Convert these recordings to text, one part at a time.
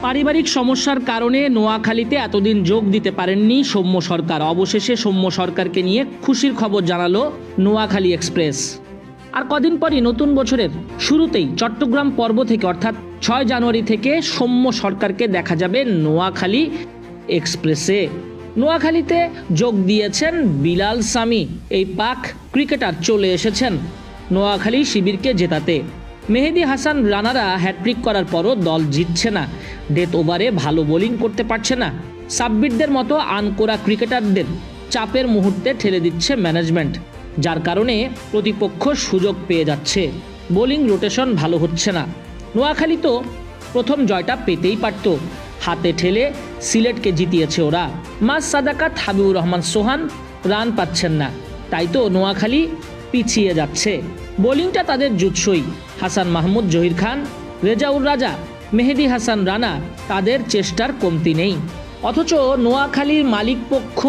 পারিবারিক সমস্যার কারণে নোয়াখালীতে এতদিন যোগ দিতে পারেননি সৌম্য সরকার। অবশেষে সৌম্য সরকারকে নিয়ে খুশির খবর জানালো নোয়াখালী এক্সপ্রেস। আর কদিন পরই নতুন বছরের শুরুতেই চট্টগ্রাম পর্ব থেকে অর্থাৎ 6 জানুয়ারি থেকে সৌম্য সরকারকে দেখা যাবে নোয়াখালী এক্সপ্রেসে। নোয়াখালীতে যোগ দিয়েছেন বিলাল সামি। এই পাক ক্রিকেটার চলে এসেছেন নোয়াখালী শিবিরকে জেতাতে। মেহেদী হাসান রানারা হ্যাট্রিক করার পরও দল জিতছে না। ডেথ ওভারে ভালো বোলিং করতে পারছে না। সাব্বিরদের মতো আনকোরা ক্রিকেটারদের চাপের মুহূর্তে ঠেলে দিচ্ছে ম্যানেজমেন্ট, যার কারণে প্রতিপক্ষ সুযোগ পেয়ে যাচ্ছে। বোলিং রোটেশন ভালো হচ্ছে না। নোয়াখালী তো প্রথম জয়টা পেতেই পারত। হাতে ঠেলে সিলেটকে জিতিয়েছে ওরা। মাস সাদাকাত হাবিবুর রহমান সোহান রান পাচ্ছেন না, তাই তো নোয়াখালী পিছিয়ে যাচ্ছে। বোলিংটা তাদের জুৎসই। হাসান মাহমুদ, জহির খান, রেজাউর রাজা, মেহেদী হাসান রানা, তাদের চেষ্টার কমতি নেই। অথচ নোয়াখালীর মালিকপক্ষ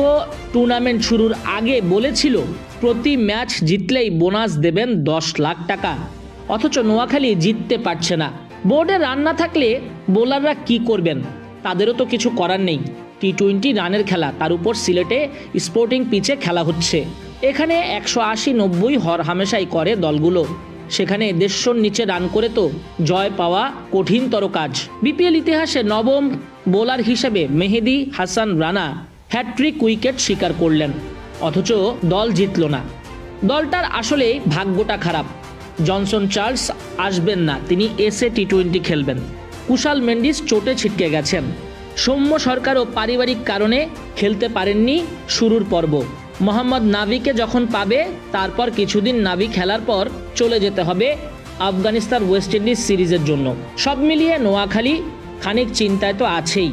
টুর্নামেন্ট শুরুর আগে বলেছিল প্রতি ম্যাচ জিতলেই বোনাস দেবেন 10 লাখ টাকা। অথচ নোয়াখালী জিততে পারছে না। বোর্ডে রান না থাকলে বোলাররা কি করবেন? তাদেরও তো কিছু করার নেই। টি-20 রানের খেলা, তার উপর সিলেটে স্পোর্টিং পিচে খেলা হচ্ছে। এখানে 180-90 হরহামেশাই করে দলগুলো। সেখানে 150-র নিচে রান করে তো জয় পাওয়া কঠিনতর কাজ। বিপিএল ইতিহাসে নবম বোলার হিসেবে মেহেদী হাসান রানা হ্যাট্রিক উইকেট শিকার করলেন, অথচ দল জিতল না। দলটার আসলেই ভাগ্যটা খারাপ। জনসন চার্লস আসবেন না, তিনি এসে টি-20 খেলবেন। কুশাল মেন্ডিস চোটে ছিটকে গেছেন। সৌম্য সরকারও পারিবারিক কারণে খেলতে পারেননি শুরুর পর্ব। মোহাম্মদ নাভিকে যখন পাবে, তারপর কিছুদিন নাভি খেলার পর চলে যেতে হবে আফগানিস্তান ওয়েস্ট ইন্ডিজ সিরিজের জন্য। সব মিলিয়ে নোয়াখালী খানিক চিন্তায় তো আছেই।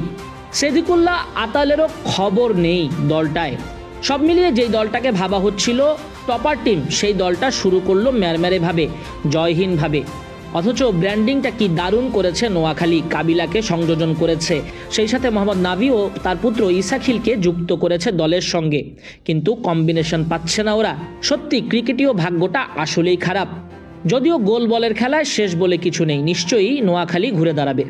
সেদিকুল্লাহ আতালেরও খবর নেই দলটায়। সব মিলিয়ে যেই দলটাকে ভাবা হচ্ছিল টপার টিম, সেই দলটা শুরু করলো ম্যারম্যারেভাবে, জয়হীনভাবে। অথচ ব্র্যান্ডিংটা কি দারুণ করেছে নোয়াখালী। কাবিলাকে সংযোজন করেছে, সেই সাথে মোহাম্মদ নাভি ও তার পুত্র ইসাখিলকে যুক্ত করেছে দলের সঙ্গে, কিন্তু কম্বিনেশন পাচ্ছে না ওরা। সত্যি ক্রিকেটীয় ভাগ্যটা আসলেই খারাপ। যদিও গোল বলের খেলায় শেষ বলে কিছু নেই, নিশ্চয়ই নোয়াখালী ঘুরে দাঁড়াবে।